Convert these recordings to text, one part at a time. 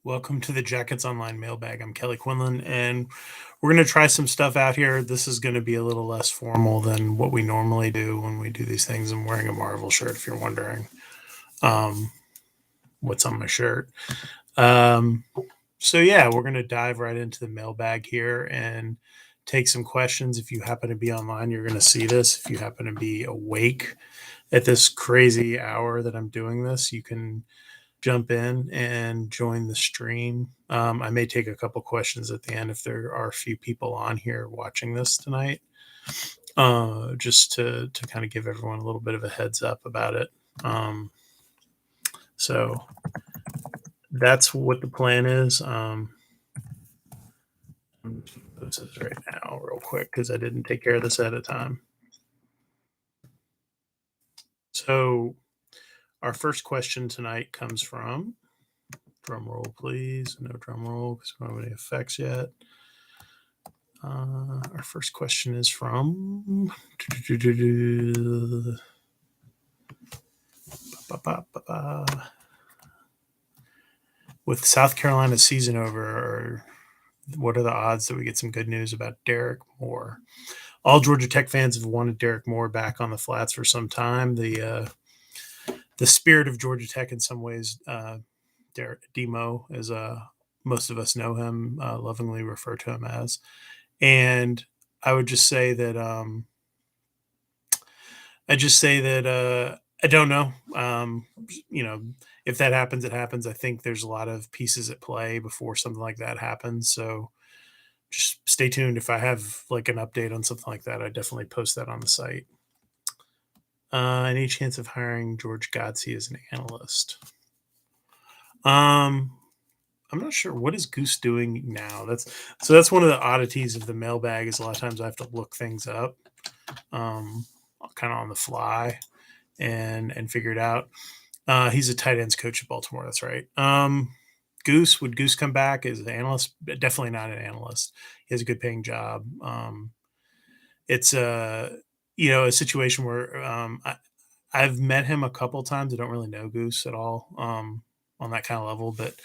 Welcome to the Jackets Online Mailbag. I'm Kelly Quinlan, and we're going to try some stuff out here. This is going to be a little less formal than what we normally do when we do these things. I'm wearing a Marvel shirt, if you're wondering what's on my shirt. So, yeah, we're going to dive right into the mailbag here and take some questions. If you happen to be online, you're going to see this. If you happen to be awake at this crazy hour that I'm doing this, you can jump in and join the stream. I may take a couple questions at the end if there are a few people on here watching this tonight, just to kind of give everyone a little bit of a heads up about it. So that's what the plan is. This is right now, real quick, because I didn't take care of this ahead of time. So our first question tonight comes from, drum roll, please. No drum roll because we don't have any effects yet. Our first question is from with South Carolina's season over, what are the odds that we get some good news about Derek Moore? All Georgia Tech fans have wanted Derek Moore back on the flats for some time. The spirit of Georgia Tech in some ways, Derek Demo, as most of us know him, lovingly refer to him as. And I would just say that I don't know. If that happens, it happens. I think there's a lot of pieces at play before something like that happens. So just stay tuned. If I have like an update on something like that, I definitely post that on the site. Any chance of hiring George Godsey as an analyst? I'm not sure. What is Goose doing now? That's one of the oddities of the mailbag is a lot of times I have to look things up, kind of on the fly and figure it out. He's a tight ends coach at Baltimore. That's right. Would Goose come back as an analyst? Definitely not an analyst. He has a good paying job. It's a situation where I've met him a couple times. I don't really know Goose at all on that kind of level, but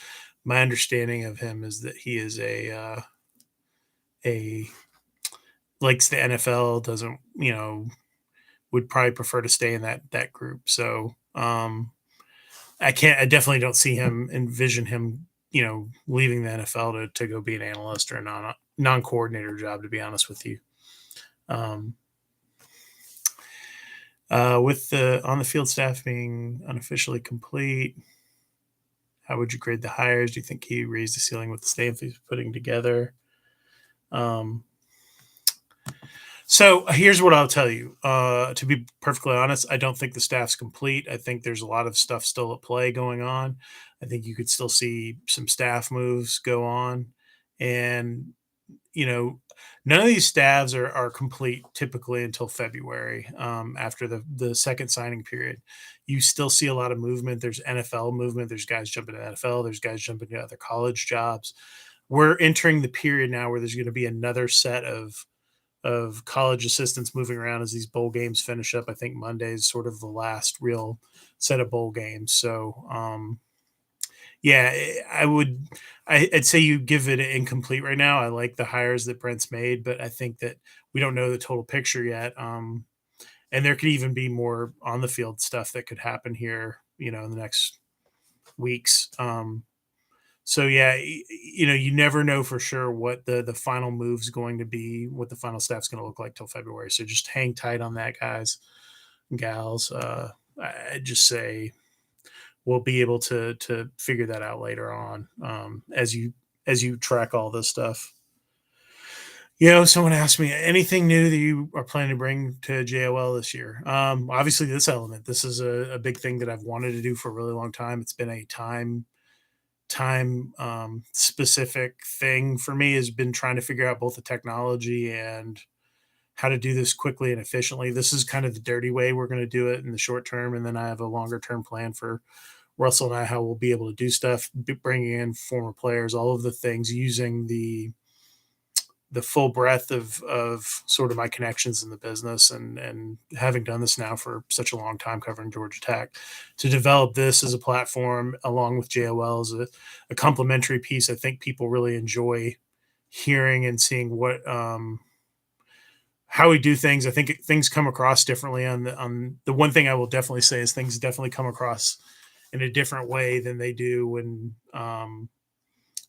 my understanding of him is that he is a likes the NFL, doesn't would probably prefer to stay in that group. So I definitely don't see him, envision him, leaving the NFL to go be an analyst or a non-coordinator job, to be honest with you. With the on the field staff being unofficially complete, how would you grade the hires? Do you think he raised the ceiling with the staff he's putting together? So here's what I'll tell you. To be perfectly honest, I don't think the staff's complete. I think there's a lot of stuff still at play going on. I think you could still see some staff moves go on. And, none of these staffs are complete typically until February, after the second signing period. You still see a lot of movement. There's NFL movement. There's guys jumping to NFL. There's guys jumping to other college jobs. We're entering the period now where there's going to be another set of college assistants moving around as these bowl games finish up. I think Monday is sort of the last real set of bowl games. So, yeah, I'd say you give it incomplete right now. I like the hires that Brent's made, but I think that we don't know the total picture yet. And there could even be more on the field stuff that could happen here, in the next weeks. So yeah, you never know for sure what the final move's going to be, what the final staff's going to look like till February. So just hang tight on that, guys and gals. I just say we'll be able to figure that out later on, as you track all this stuff. Someone asked me anything new that you are planning to bring to JOL this year. Obviously, this element. This is a big thing that I've wanted to do for a really long time. It's been a time specific thing for me, has been trying to figure out both the technology and how to do this quickly and efficiently. This is kind of the dirty way we're going to do it in the short term. And then I have a longer term plan for Russell and I, how we'll be able to do stuff, bringing in former players, all of the things, using the the full breadth of sort of my connections in the business, and having done this now for such a long time covering Georgia Tech, to develop this as a platform along with JOL as a complementary piece. I think people really enjoy hearing and seeing what how we do things. I think things come across differently on the one thing I will definitely say is things definitely come across in a different way than they do when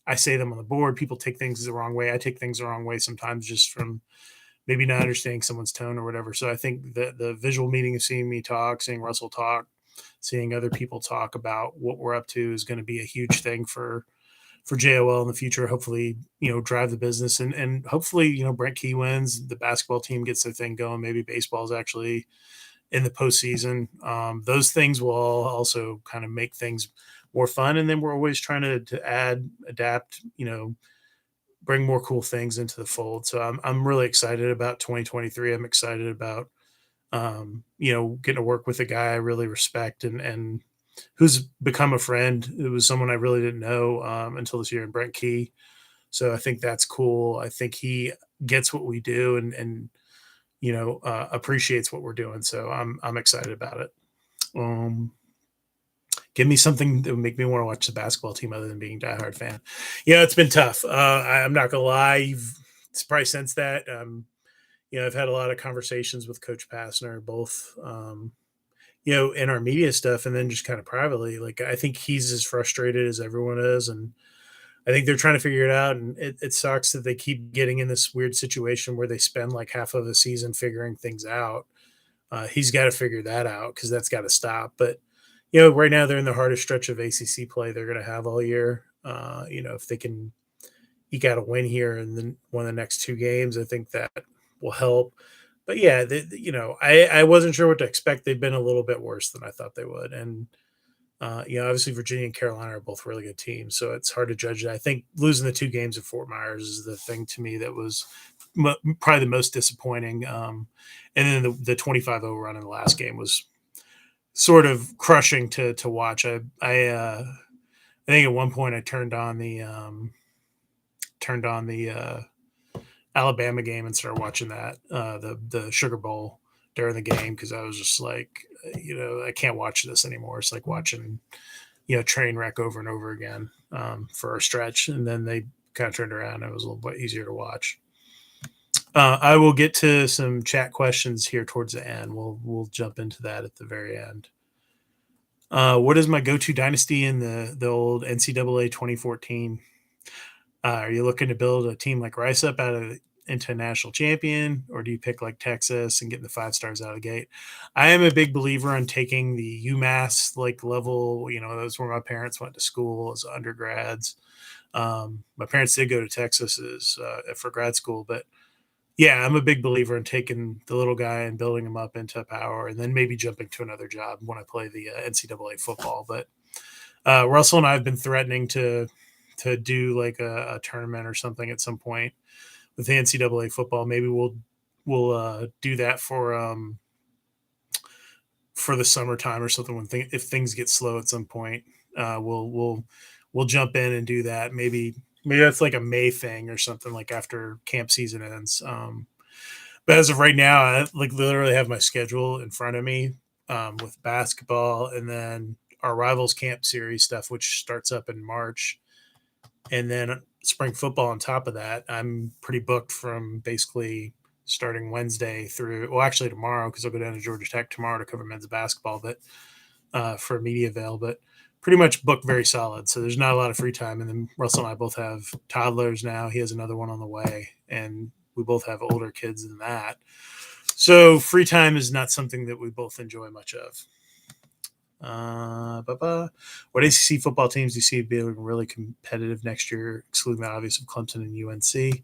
I say them on the board. People take things the wrong way. I take things the wrong way sometimes just from maybe not understanding someone's tone or whatever. So I think the visual meeting of seeing me talk, seeing Russell talk, seeing other people talk about what we're up to is going to be a huge thing for JOL in the future. Hopefully, drive the business, and hopefully, Brent Key wins. The basketball team gets their thing going. Maybe baseball is actually in the postseason. Those things will all also kind of make things more fun. And then we're always trying to add, adapt, bring more cool things into the fold. So I'm really excited about 2023. I'm excited about getting to work with a guy I really respect and who's become a friend. It was someone I really didn't know until this year in Brent Key. So I think that's cool. I think he gets what we do and appreciates what we're doing. So I'm excited about it. Um, Give me something that would make me want to watch the basketball team other than being a diehard fan. It's been tough. I'm not gonna lie. It's probably since that. I've had a lot of conversations with Coach Pastner, both in our media stuff and then just kind of privately. Like I think he's as frustrated as everyone is, and I think they're trying to figure it out. And it sucks that they keep getting in this weird situation where they spend like half of the season figuring things out. He's got to figure that out because that's got to stop. But right now they're in the hardest stretch of ACC play they're going to have all year. If they can eke out a win here and then one of the next two games, I think that will help. But yeah, I wasn't sure what to expect. They've been a little bit worse than I thought they would, and obviously Virginia and Carolina are both really good teams, so it's hard to judge that. I think losing the two games at Fort Myers is the thing to me that was probably the most disappointing. And then the 25-0 run in the last game was sort of crushing to watch. I think at one point I turned on the Alabama game and started watching that the Sugar Bowl during the game because I was just like, I can't watch this anymore. It's like watching train wreck over and over again for a stretch, and then they kind of turned around. And it was a little bit easier to watch. I will get to some chat questions here towards the end. We'll jump into that at the very end. What is my go-to dynasty in the old NCAA 2014? Are you looking to build a team like Rice up into a national champion, or do you pick like Texas and getting the 5 stars out of the gate? I am a big believer in taking the UMass like level. That's where my parents went to school as undergrads. My parents did go to Texas for grad school, but yeah, I'm a big believer in taking the little guy and building him up into power, and then maybe jumping to another job when I play the NCAA football. But Russell and I have been threatening to do like a tournament or something at some point with the NCAA football. Maybe we'll do that for the summertime or something if things get slow at some point. We'll jump in and do that. Maybe that's like a May thing or something, like after camp season ends. But as of right now, I like literally have my schedule in front of me with basketball and then our Rivals Camp Series stuff, which starts up in March. And then spring football on top of that. I'm pretty booked from basically starting Wednesday through, well, actually tomorrow, because I'll go down to Georgia Tech tomorrow to cover men's basketball, but for a media avail, but pretty much booked very solid. So there's not a lot of free time. And then Russell and I both have toddlers now. He has another one on the way, and we both have older kids than that. So free time is not something that we both enjoy much of. What ACC football teams do you see being really competitive next year, excluding the obvious of Clemson and UNC?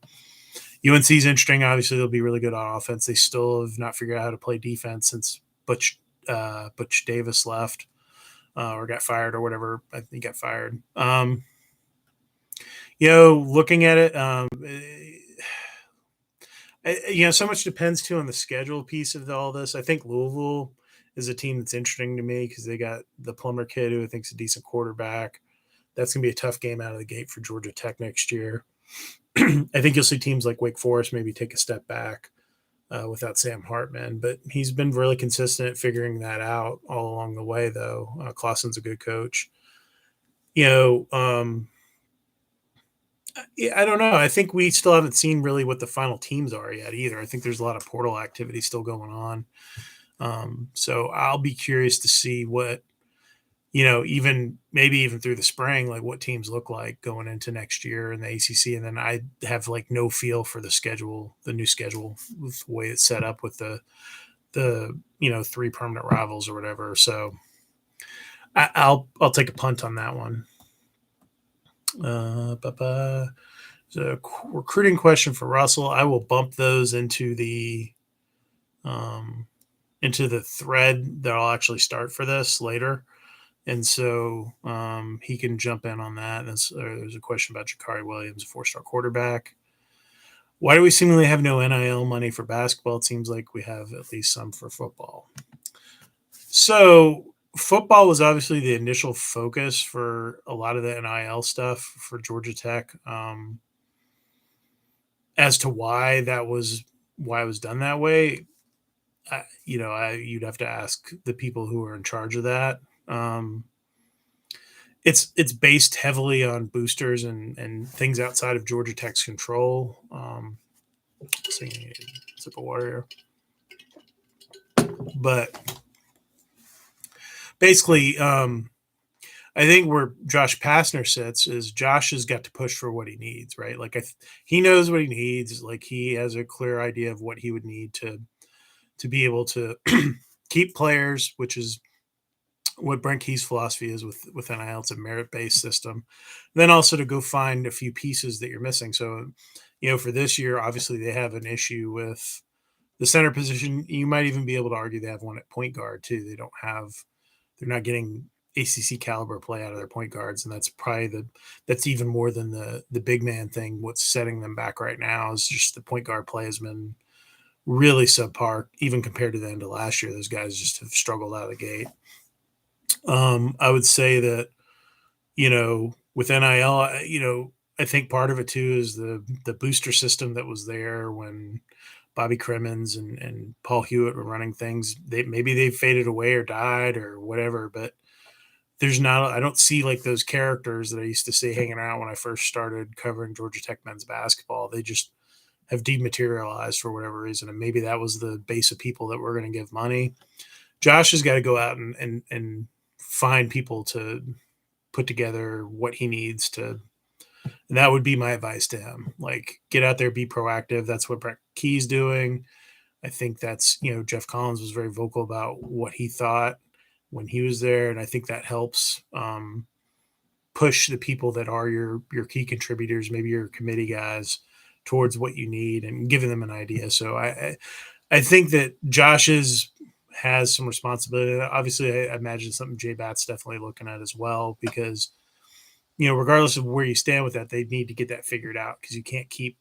UNC is interesting. Obviously, they'll be really good on offense. They still have not figured out how to play defense since Butch Davis left or got fired or whatever. I think he got fired. Looking at it, so much depends too on the schedule piece of all this. I think Louisville is a team that's interesting to me because they got the Plummer kid who I think is a decent quarterback. That's going to be a tough game out of the gate for Georgia Tech next year. I think you'll see teams like Wake Forest maybe take a step back without Sam Hartman, but he's been really consistent at figuring that out all along the way, though. Clausen's a good coach. You know, I don't know. I think we still haven't seen really what the final teams are yet either. I think there's a lot of portal activity still going on. So I'll be curious to see what, even maybe even through the spring, like what teams look like going into next year in the ACC. And then I have like no feel for the schedule, the new schedule, with the way it's set up with the 3 permanent rivals or whatever. So I'll take a punt on that one. The recruiting question for Russell. I will bump those into the thread that I'll actually start for this later. And so he can jump in on that. There's a question about Jakari Williams, a 4-star quarterback. Why do we seemingly have no NIL money for basketball? It seems like we have at least some for football. So football was obviously the initial focus for a lot of the NIL stuff for Georgia Tech. As to why it was done that way, you'd have to ask the people who are in charge of that. It's based heavily on boosters and things outside of Georgia Tech's control. Sip of water here. But basically, I think where Josh Pastner sits is Josh has got to push for what he needs, right? Like he knows what he needs. Like he has a clear idea of what he would need to be able to keep players, which is what Brent Key's philosophy is with NIL. It's a merit-based system. Then also to go find a few pieces that you're missing. So, for this year, obviously they have an issue with the center position. You might even be able to argue they have one at point guard too. They're not getting ACC caliber play out of their point guards, and that's probably that's even more than the big man thing. What's setting them back right now is just the point guard play has been really subpar, even compared to the end of last year. Those guys just have struggled out of the gate. I would say that, with NIL, I think part of it too is the booster system that was there when Bobby Crimmins and Paul Hewitt were running things. Maybe they faded away or died or whatever, but I don't see like those characters that I used to see hanging out when I first started covering Georgia Tech men's basketball. They just have dematerialized for whatever reason. And maybe that was the base of people that were going to give money. Josh has got to go out and find people to put together what he needs to. And that would be my advice to him. Like, get out there, be proactive. That's what Brett Key's doing. I think that's, Jeff Collins was very vocal about what he thought when he was there. And I think that helps push the people that are your key contributors, maybe your committee guys, towards what you need and giving them an idea. So I think that Josh has some responsibility. Obviously, I imagine something Jay Batt's definitely looking at as well, because, regardless of where you stand with that, they need to get that figured out, because you can't keep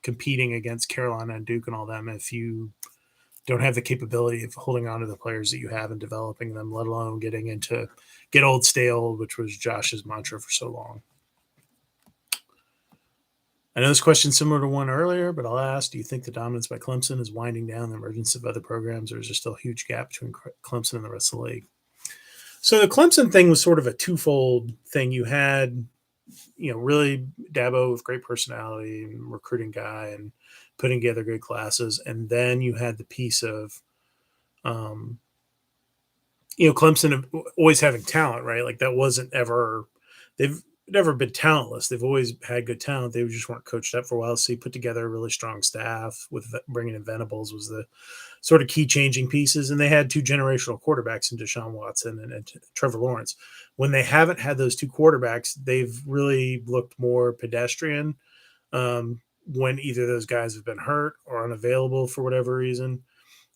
competing against Carolina and Duke and all them if you don't have the capability of holding on to the players that you have and developing them, let alone get old, stay old, which was Josh's mantra for so long. I know this question's similar to one earlier, but I'll ask, do you think the dominance by Clemson is winding down the emergence of other programs, or is there still a huge gap between Clemson and the rest of the league? So the Clemson thing was sort of a twofold thing. You had, really Dabo with great personality and recruiting guy and putting together good classes. And then you had the piece of, Clemson always having talent, right? Like that wasn't ever, they've never been talentless. They've always had good talent. They just weren't coached up for a while. So you put together a really strong staff with bringing in Venables was the sort of key changing pieces. And they had 2 generational quarterbacks in Deshaun Watson and Trevor Lawrence. When they haven't had those 2 quarterbacks, they've really looked more pedestrian when either those guys have been hurt or unavailable for whatever reason.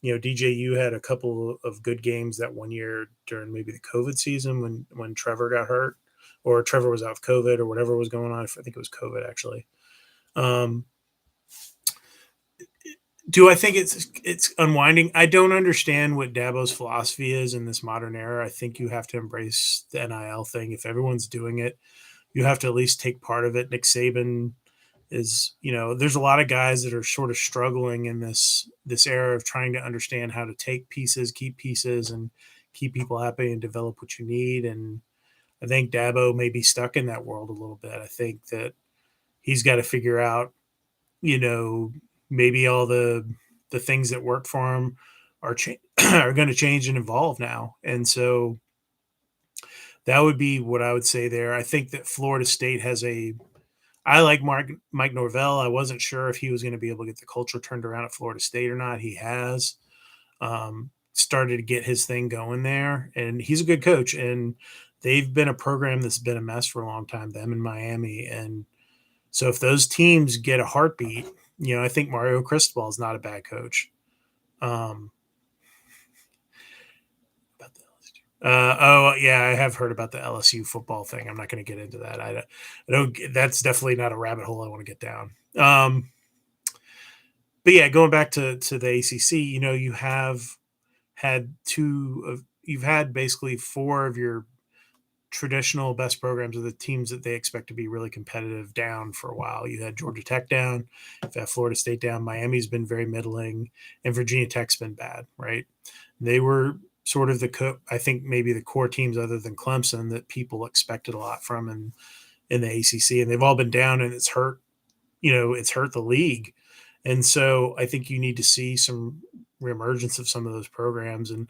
DJU had a couple of good games that one year during maybe the COVID season when Trevor got hurt, or Trevor was out of COVID or whatever was going on. I think it was COVID, actually. Do I think it's unwinding? I don't understand what Dabo's philosophy is in this modern era. I think you have to embrace the NIL thing. If everyone's doing it, you have to at least take part of it. Nick Saban is, there's a lot of guys that are sort of struggling in this era of trying to understand how to take pieces, keep pieces, and keep people happy and develop what you need. And I think Dabo may be stuck in that world a little bit. I think that he's got to figure out, maybe all the things that work for him are are going to change and evolve now. And so that would be what I would say there. I think that Florida State has I like Mike Norvell. I wasn't sure if he was going to be able to get the culture turned around at Florida State or not. He has started to get his thing going there, and he's a good coach. And they've been a program that's been a mess for a long time, them in Miami. And so if those teams get a heartbeat, I think Mario Cristobal is not a bad coach. Um, oh yeah, I have heard about the LSU football thing. I'm not going to get into that. I don't. That's definitely not a rabbit hole I want to get down. But yeah, going back to the ACC, you have had you've had basically four of your traditional best programs of the teams that they expect to be really competitive down for a while. You had Georgia Tech down, you've had Florida State down, Miami's been very middling, and Virginia Tech's been bad, right? They were sort of I think maybe the core teams other than Clemson that people expected a lot from in the ACC, and they've all been down, and it's hurt, it's hurt the league. And so I think you need to see some reemergence of some of those programs. And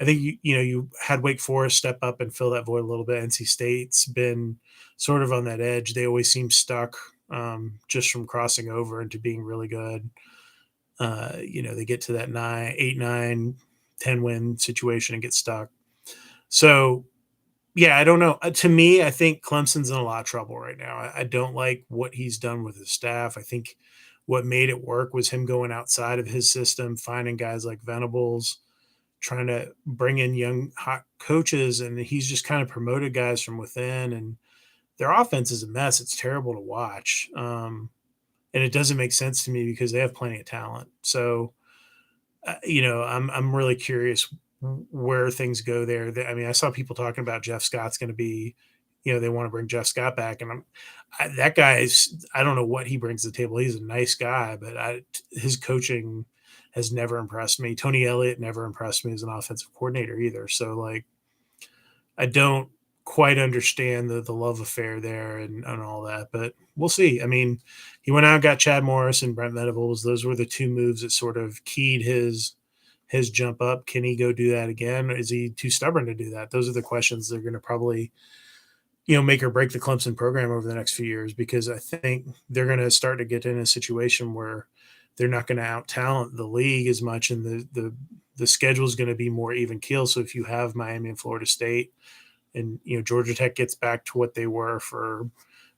I think you had Wake Forest step up and fill that void a little bit. NC State's been sort of on that edge. They always seem stuck just from crossing over into being really good. They get to that 10 win situation and get stuck. So yeah, I don't know. To me, I think Clemson's in a lot of trouble right now. I don't like what he's done with his staff. I think what made it work was him going outside of his system, finding guys like Venables, trying to bring in young hot coaches, and he's just kind of promoted guys from within. And their offense is a mess. It's terrible to watch, and it doesn't make sense to me because they have plenty of talent. So, I'm really curious where things go there. I mean, I saw people talking about Jeff Scott's going to be, they want to bring Jeff Scott back, and that guy's. I don't know what he brings to the table. He's a nice guy, but his coaching has never impressed me. Tony Elliott never impressed me as an offensive coordinator either. So like, I don't quite understand the love affair there and all that, but we'll see. I mean, he went out and got Chad Morris and Brent Venables. Those were the two moves that sort of keyed his jump up. Can he go do that again? Is he too stubborn to do that? Those are the questions they're going to probably, make or break the Clemson program over the next few years, because I think they're going to start to get in a situation where they're not going to out talent the league as much, and the schedule is going to be more even keel. So if you have Miami and Florida State, and Georgia Tech gets back to what they were for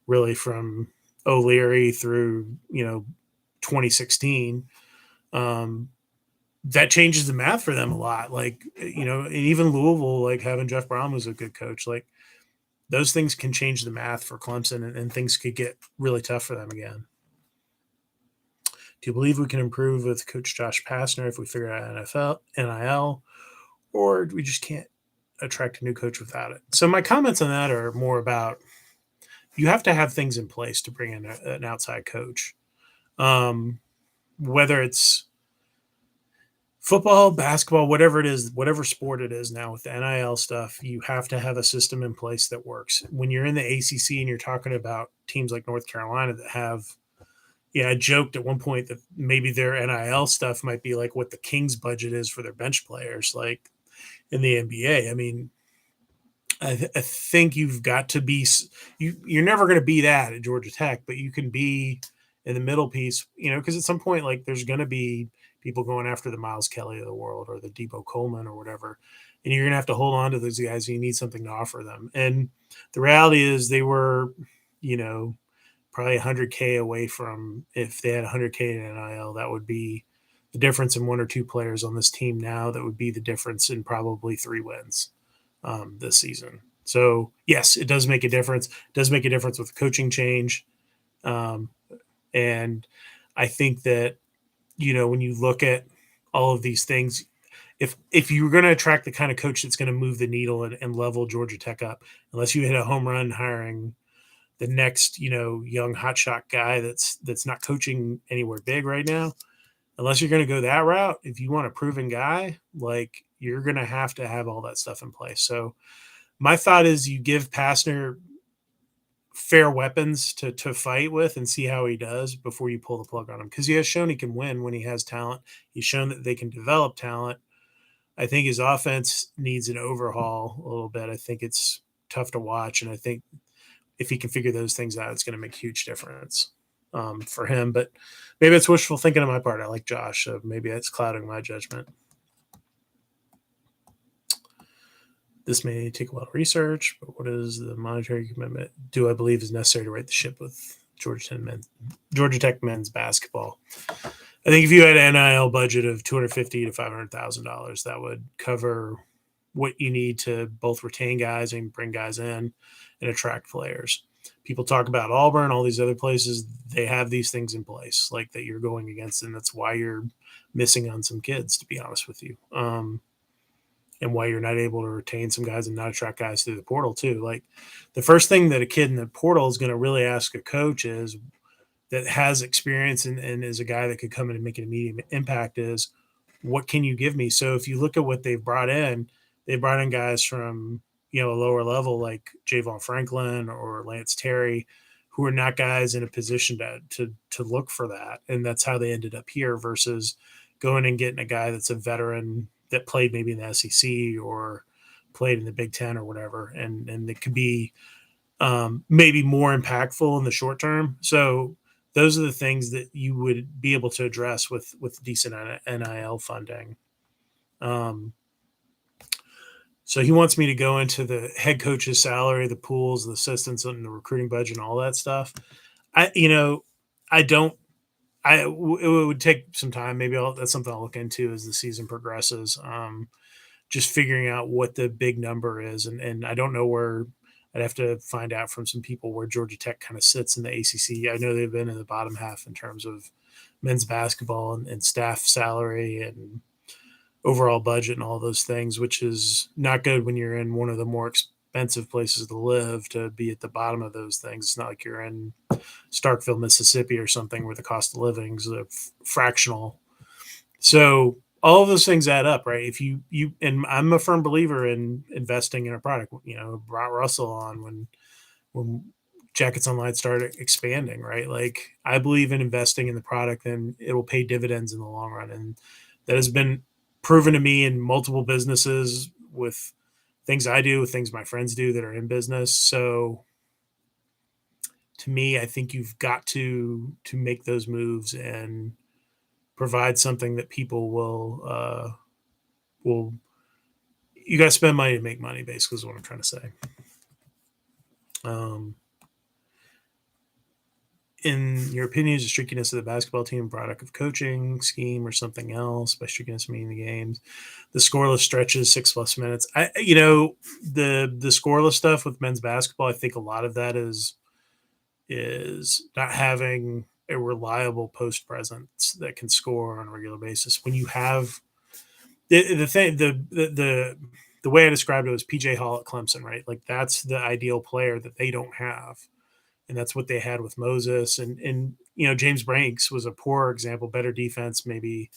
really from O'Leary through 2016, that changes the math for them a lot. Like and even Louisville, like having Jeff Brown was a good coach. Like those things can change the math for Clemson, and things could get really tough for them again. Do you believe we can improve with Coach Josh Pastner if we figure out NIL, or we just can't attract a new coach without it? So my comments on that are more about you have to have things in place to bring in an outside coach, whether it's football, basketball, whatever it is, whatever sport it is now with the NIL stuff, you have to have a system in place that works. When you're in the ACC and you're talking about teams like North Carolina that have, I joked at one point that maybe their NIL stuff might be like what the Kings budget is for their bench players, like in the NBA. I mean, I think you've got to be you're never going to be that at Georgia Tech, but you can be in the middle piece, because at some point, like, there's going to be people going after the Miles Kelly of the world or the Debo Coleman or whatever, and you're going to have to hold on to those guys. And you need something to offer them. And the reality is they were, probably 100K away from, if they had 100K in NIL, that would be the difference in one or two players on this team now. That would be the difference in probably 3 wins this season. So yes, it does make a difference. It does make a difference with the coaching change. And I think that, when you look at all of these things, if you're going to attract the kind of coach that's going to move the needle and level Georgia Tech up, unless you hit a home run hiring the next, young hotshot guy that's not coaching anywhere big right now. Unless you're going to go that route, if you want a proven guy, like you're going to have all that stuff in place. So my thought is you give Pastner fair weapons to fight with and see how he does before you pull the plug on him, because he has shown he can win when he has talent. He's shown that they can develop talent. I think his offense needs an overhaul a little bit. I think it's tough to watch, and I think if he can figure those things out, it's going to make a huge difference for him. But maybe it's wishful thinking on my part. I like Josh, so maybe that's clouding my judgment. This may take a lot of research, but what is the monetary commitment do I believe is necessary to right the ship with Georgia Tech men's basketball? I think if you had an NIL budget of $250,000 to $500,000, that would cover what you need to both retain guys and bring guys in and attract players. People talk about Auburn, all these other places, they have these things in place like that you're going against, and that's why you're missing on some kids, to be honest with you. And why you're not able to retain some guys and not attract guys through the portal too. Like the first thing that a kid in the portal is going to really ask a coach is that has experience and is a guy that could come in and make an immediate impact is, what can you give me? So if you look at what they've brought in guys from, a lower level like Javon Franklin or Lance Terry, who are not guys in a position to look for that. And that's how they ended up here versus going and getting a guy that's a veteran that played maybe in the SEC or played in the Big Ten or whatever. And it could be maybe more impactful in the short term. So those are the things that you would be able to address with decent NIL funding. So he wants me to go into the head coach's salary, the pools, the assistants, and the recruiting budget, and all that stuff. It would take some time. Maybe that's something I'll look into as the season progresses. Just figuring out what the big number is, and I don't know where. I'd have to find out from some people where Georgia Tech kind of sits in the ACC. I know they've been in the bottom half in terms of men's basketball and staff salary and overall budget and all those things, which is not good when you're in one of the more expensive places to live to be at the bottom of those things. It's not like you're in Starkville, Mississippi or something where the cost of living is fractional. So all of those things add up, right? If you and I'm a firm believer in investing in a product. Brought Russell on when Jackets Online started expanding, right? Like I believe in investing in the product, and it will pay dividends in the long run, and that has been proven to me in multiple businesses with things I do, with things my friends do that are in business. So to me, I think you've got to make those moves and provide something that people will you got to spend money to make money, basically is what I'm trying to say. In your opinion, is the streakiness of the basketball team a product of coaching, scheme, or something else? By streakiness, meaning the games, the scoreless stretches, 6+ minutes. The scoreless stuff with men's basketball, I think a lot of that is not having a reliable post presence that can score on a regular basis. When you have the way I described it was PJ Hall at Clemson, right? Like that's the ideal player that they don't have. And that's what they had with Moses. And James Branks was a poor example, better defense, maybe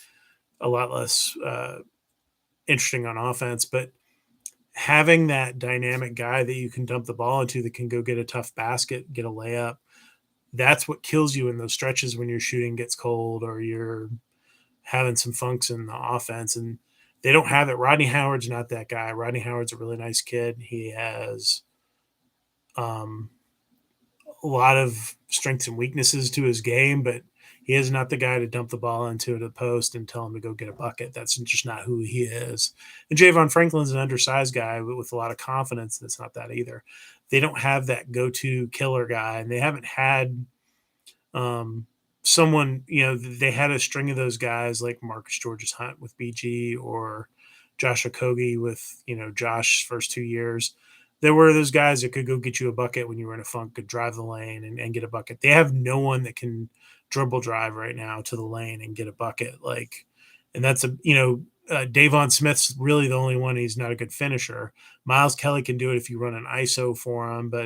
a lot less interesting on offense. But having that dynamic guy that you can dump the ball into that can go get a tough basket, get a layup, that's what kills you in those stretches when your shooting gets cold or you're having some funks in the offense. And they don't have it. Rodney Howard's not that guy. Rodney Howard's a really nice kid. He has a lot of strengths and weaknesses to his game, but he is not the guy to dump the ball into the post and tell him to go get a bucket. That's just not who he is. And Javon Franklin's an undersized guy with a lot of confidence. That's not that either. They don't have that go-to killer guy, and they haven't had someone, they had a string of those guys like Marcus Georges Hunt with BG or Josh Okogie with, Josh's first 2 years. There were those guys that could go get you a bucket when you were in a funk, could drive the lane and get a bucket. They have no one that can dribble drive right now to the lane and get a bucket. And that's Davon Smith's really the only one. He's not a good finisher. Miles Kelly can do it if you run an ISO for him, but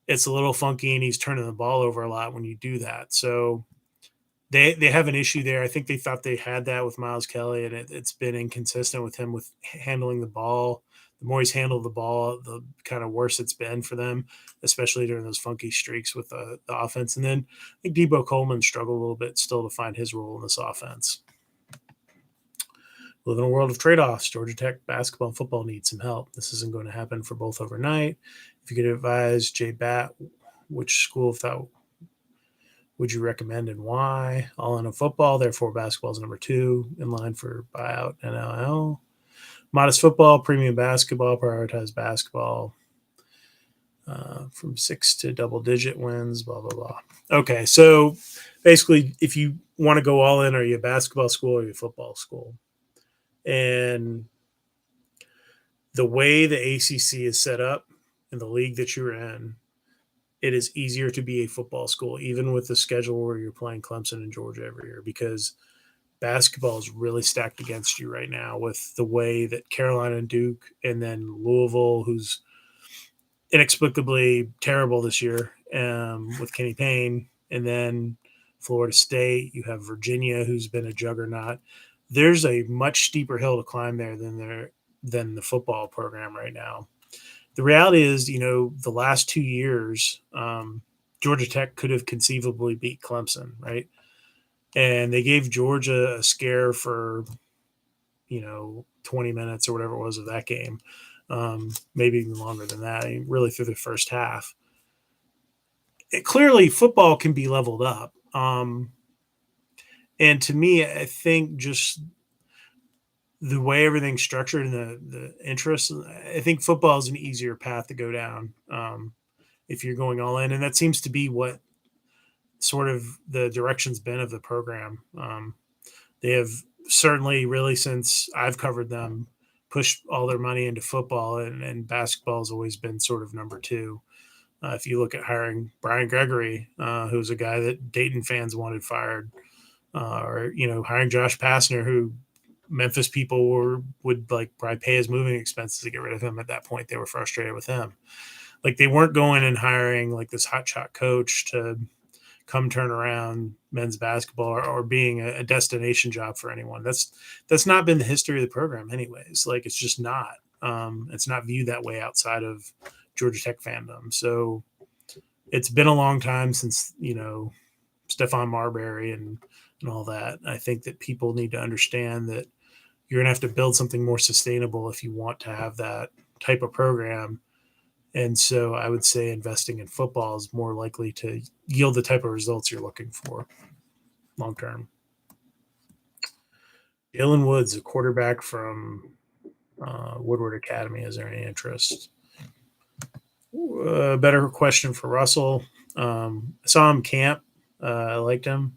it's a little funky, and he's turning the ball over a lot when you do that. So they have an issue there. I think they thought they had that with Miles Kelly, and it's been inconsistent with him with handling the ball. The more he's handled the ball, the kind of worse it's been for them, especially during those funky streaks with the offense. And then I think Debo Coleman struggled a little bit still to find his role in this offense. We live in a world of trade-offs. Georgia Tech basketball and football need some help. This isn't going to happen for both overnight. If you could advise Jay Bat, which school of thought would you recommend and why? All in a football, therefore basketball is number 2 in line for buyout NIL. Modest football, premium basketball, prioritize basketball from 6 to double-digit wins, blah, blah, blah. Okay, so basically, if you want to go all in, are you a basketball school or are you a football school? And the way the ACC is set up in the league that you're in, it is easier to be a football school, even with the schedule where you're playing Clemson and Georgia every year, because basketball is really stacked against you right now with the way that Carolina and Duke, and then Louisville, who's inexplicably terrible this year with Kenny Payne, and then Florida State. You have Virginia, who's been a juggernaut. There's a much steeper hill to climb there than the football program right now. The reality is, the last 2 years, Georgia Tech could have conceivably beat Clemson, right? And they gave Georgia a scare for, 20 minutes or whatever it was of that game, maybe even longer than that, really through the first half. Clearly, football can be leveled up. And to me, I think just the way everything's structured and the interest, I think football is an easier path to go down if you're going all in. And that seems to be what sort of the direction's been of the program. They have certainly, really, since I've covered them, pushed all their money into football, and basketball has always been sort of number 2. If you look at hiring Brian Gregory, who's a guy that Dayton fans wanted fired, or hiring Josh Pastner, who Memphis people would like probably pay his moving expenses to get rid of him. At that point, they were frustrated with him. Like, they weren't going and hiring like this hotshot coach to come turn around men's basketball, or being a destination job for anyone. That's not been the history of the program, anyways. Like, it's just not. It's not viewed that way outside of Georgia Tech fandom. So it's been a long time since Stephon Marbury and all that. I think that people need to understand that you're going to have to build something more sustainable if you want to have that type of program. And so I would say investing in football is more likely to yield the type of results you're looking for long term. Jalen Woods, a quarterback from Woodward Academy. Is there any interest? Better question for Russell. I saw him camp. I liked him.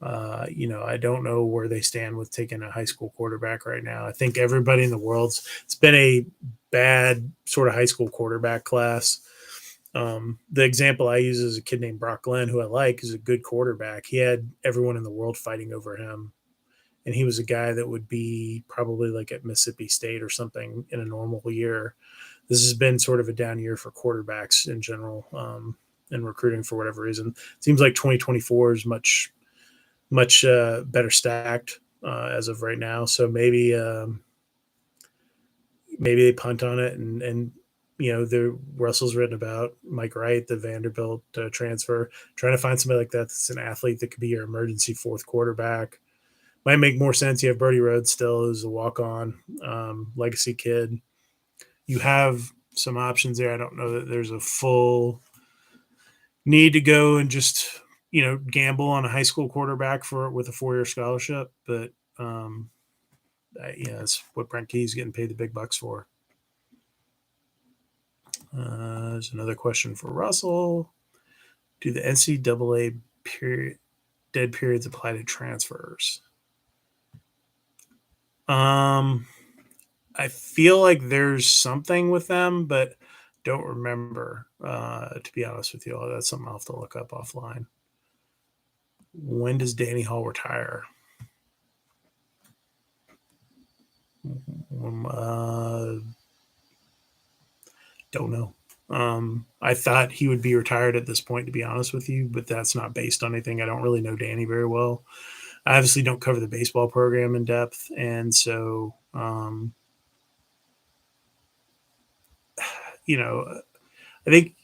I don't know where they stand with taking a high school quarterback right now. I think everybody in the world's it's been a bad sort of high school quarterback class. The example I use is a kid named Brock Glenn, who I like, is a good quarterback. He had everyone in the world fighting over him. And he was a guy that would be probably like at Mississippi State or something in a normal year. This has been sort of a down year for quarterbacks in general, and recruiting for whatever reason. It seems like 2024 is much better stacked as of right now. So maybe they punt on it, and the Russell's written about Mike Wright, the Vanderbilt transfer, trying to find somebody like that that's an athlete that could be your emergency fourth quarterback. Might make more sense. You have Brody Rhodes still, who's a walk-on legacy kid. You have some options there. I don't know that there's a full need to go and just gamble on a high school quarterback with a 4-year scholarship, but that's what Brent Key's getting paid the big bucks for. There's another question for Russell. Do the NCAA dead periods apply to transfers? I feel like there's something with them, but don't remember, to be honest with you. That's something I'll have to look up offline. When does Danny Hall retire? Don't know. I thought he would be retired at this point, to be honest with you, but that's not based on anything. I don't really know Danny very well. I obviously don't cover the baseball program in depth, and so you know, I think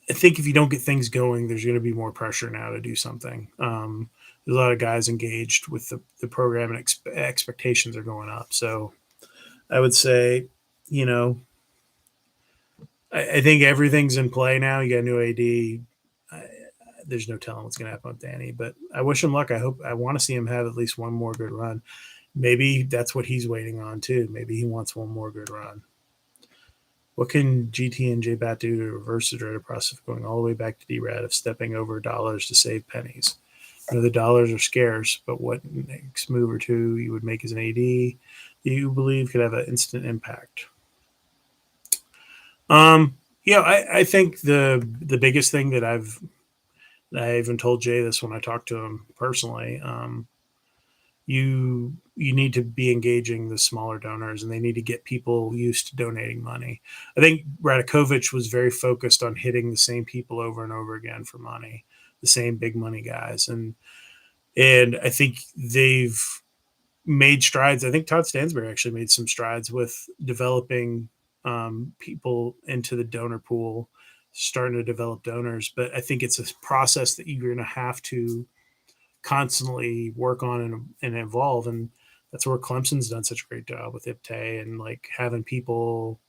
I think if you don't get things going, there's going to be more pressure now to do something. There's a lot of guys engaged with the program, and expectations are going up. So I would say, you know, I think everything's in play now. You got a new AD. There's no telling what's going to happen with Danny, but I wish him luck. I want to see him have at least one more good run. Maybe that's what he's waiting on too. Maybe he wants one more good run. What can GT and JBat do to reverse the dreaded process of going all the way back to DRAD of stepping over dollars to save pennies? I know the dollars are scarce, but what next move or two you would make as an AD you believe could have an instant impact? Yeah, I think the biggest thing that I even told Jay this when I talked to him personally. You need to be engaging the smaller donors, and they need to get people used to donating money. I think Radakovich was very focused on hitting the same people over and over again for money, the same big money guys, and I think they've made strides. I think Todd Stansberry actually made some strides with developing people into the donor pool, starting to develop donors. But I think it's a process that you're going to have to constantly work on and evolve. And that's where Clemson's done such a great job with IPTE and like having people,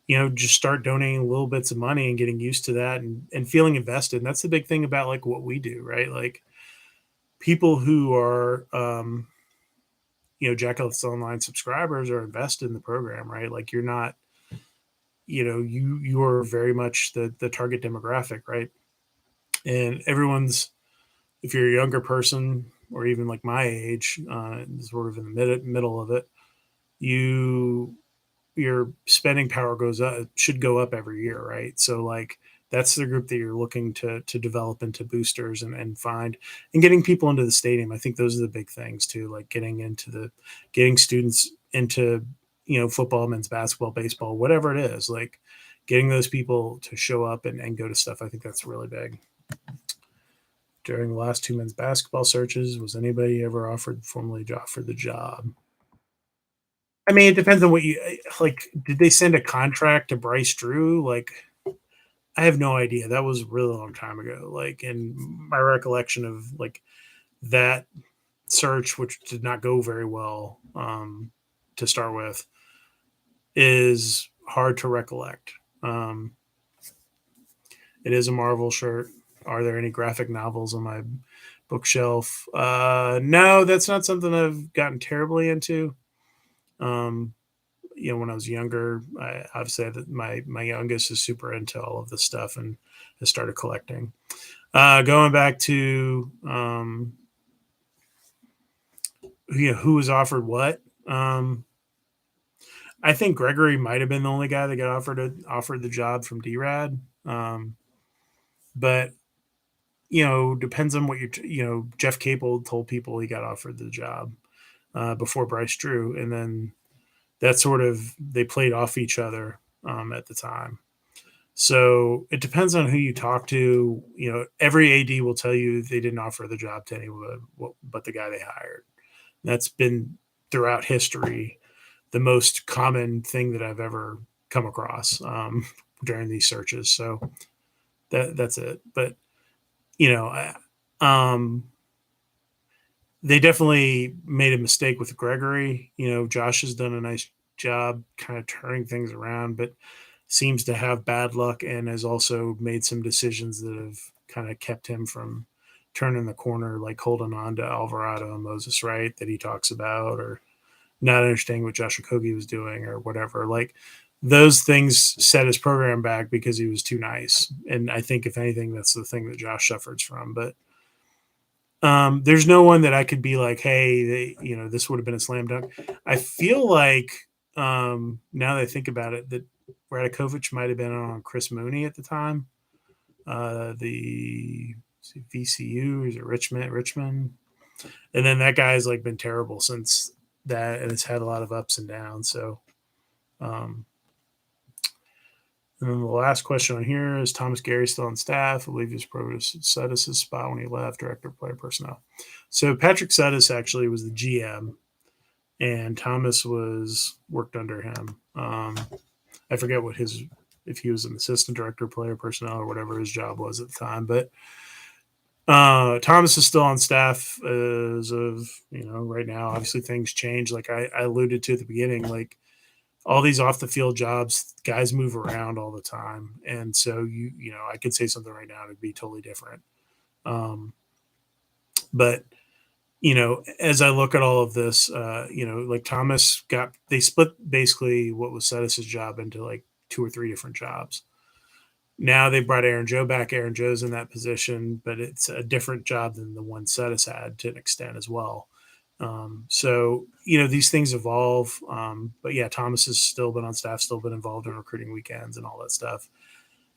just start donating little bits of money and getting used to that and feeling invested. And that's the big thing about like what we do, right? Like people who are, Jackal's online subscribers are invested in the program, right? Like you're not, you are very much the target demographic, right? And if you're a younger person or even like my age, sort of in the middle of it, you your spending power goes up, should go up every year, right? So like that's the group that you're looking to develop into boosters and find and getting people into the stadium. I think those are the big things too, like getting students into football, men's basketball, baseball, whatever it is, like getting those people to show up and go to stuff. I think that's really big. During the last two men's basketball searches, was anybody ever formally offered the job? I mean, it depends on what you like. Did they send a contract to Bryce Drew? Like, I have no idea. That was a really long time ago. Like, and my recollection of like that search, which did not go very well to start with, is hard to recollect. Um, it is a Marvel shirt. Are there any graphic novels on my bookshelf? No, that's not something I've gotten terribly into. Um, when I was younger, obviously my youngest is super into all of this stuff and has started collecting. Going back to who was offered what. I think Gregory might have been the only guy that got offered the job from DRAD. But depends on what Jeff Capel told people he got offered the job before Bryce Drew, and then that sort of they played off each other at the time. So it depends on who you talk to. Every AD will tell you they didn't offer the job to anyone but the guy they hired. That's been throughout history the most common thing that I've ever come across during these searches. So that's it. But they definitely made a mistake with Gregory. Josh has done a nice job kind of turning things around, but seems to have bad luck and has also made some decisions that have kind of kept him from turning the corner, like holding on to Alvarado and Moses Wright that he talks about, or not understanding what Josh Okogie was doing or whatever. Like those things set his program back because he was too nice. And I think if anything, that's the thing that Josh suffers from. But there's no one that I could be like, hey, this would have been a slam dunk. I feel like now that I think about it, that Radakovich might have been on Chris Mooney at the time. The VCU, is it Richmond? And then that guy's like been terrible since that, and it's had a lot of ups and downs. So, And then the last question on here is Thomas Gary still on staff? I believe he was Provost Sudis' spot when he left, Director of Player Personnel. So Patrick Sudis actually was the GM, and Thomas worked under him. I forget if he was an assistant director of player personnel or whatever his job was at the time, but Thomas is still on staff as of right now. Obviously, things change. Like I alluded to at the beginning, like all these off the field jobs, guys move around all the time, and so I could say something right now and it'd be totally different. But as I look at all of this, like Thomas they split basically what was Sudis' job into like 2 or 3 different jobs. Now they brought Aaron Joe back. Aaron Joe's in that position, but it's a different job than the one Sudis had to an extent as well. So these things evolve. But yeah, Thomas has still been on staff, still been involved in recruiting weekends and all that stuff.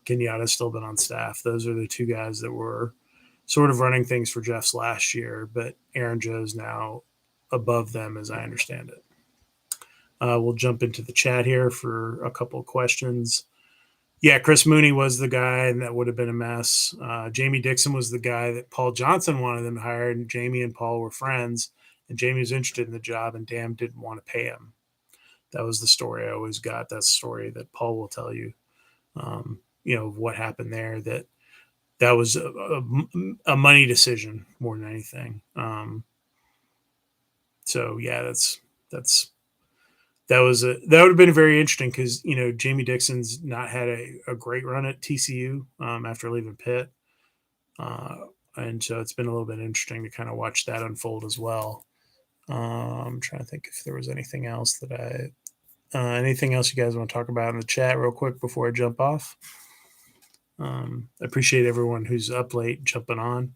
Kenyatta's still been on staff. Those are the 2 guys that were sort of running things for Jeff's last year, but Aaron Joe's now above them, as I understand it. We'll jump into the chat here for a couple of questions. Yeah, Chris Mooney was the guy, and that would have been a mess. Jamie Dixon was the guy that Paul Johnson wanted them to hire, and Jamie and Paul were friends, and Jamie was interested in the job, and Dam didn't want to pay him. That was the story I always got. That's the story that Paul will tell you, what happened there, that was a money decision more than anything. So yeah, that would have been very interesting because Jamie Dixon's not had a great run at TCU after leaving Pitt, and so it's been a little bit interesting to kind of watch that unfold as well. I'm trying to think if there was anything else anything else you guys want to talk about in the chat real quick before I jump off. I appreciate everyone who's up late jumping on.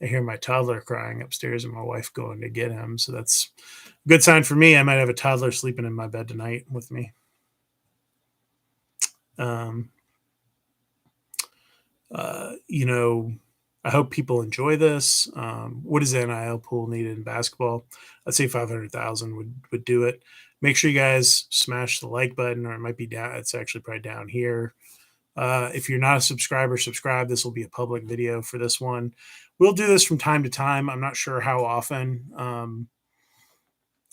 I hear my toddler crying upstairs and my wife going to get him. So that's a good sign for me. I might have a toddler sleeping in my bed tonight with me. I hope people enjoy this. What is the NIL pool needed in basketball? I'd say 500,000 would do it. Make sure you guys smash the like button, or it might be down. It's actually probably down here. If you're not a subscriber, subscribe. This will be a public video for this one. We'll do this from time to time. I'm not sure how often.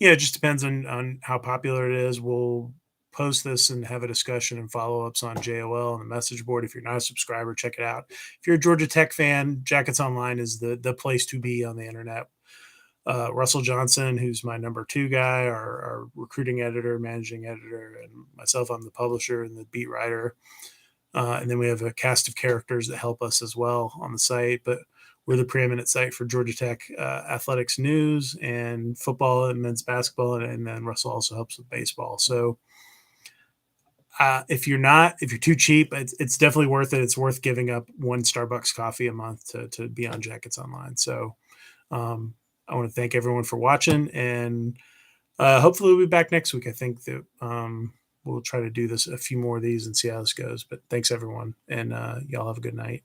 It just depends on how popular it is. We'll post this and have a discussion and follow-ups on JOL and the message board. If you're not a subscriber, check it out. If you're a Georgia Tech fan, Jackets Online is the place to be on the internet. Russell Johnson, who's my number 2 guy, our recruiting editor, managing editor, and myself, I'm the publisher and the beat writer. And then we have a cast of characters that help us as well on the site. But we're the preeminent site for Georgia Tech athletics news and football and men's basketball. And then Russell also helps with baseball. So if you're too cheap, it's definitely worth it. It's worth giving up 1 Starbucks coffee a month to be on Jackets Online. So I want to thank everyone for watching, and hopefully we'll be back next week. I think that we'll try to do a few more of these and see how this goes. But thanks everyone, and y'all have a good night.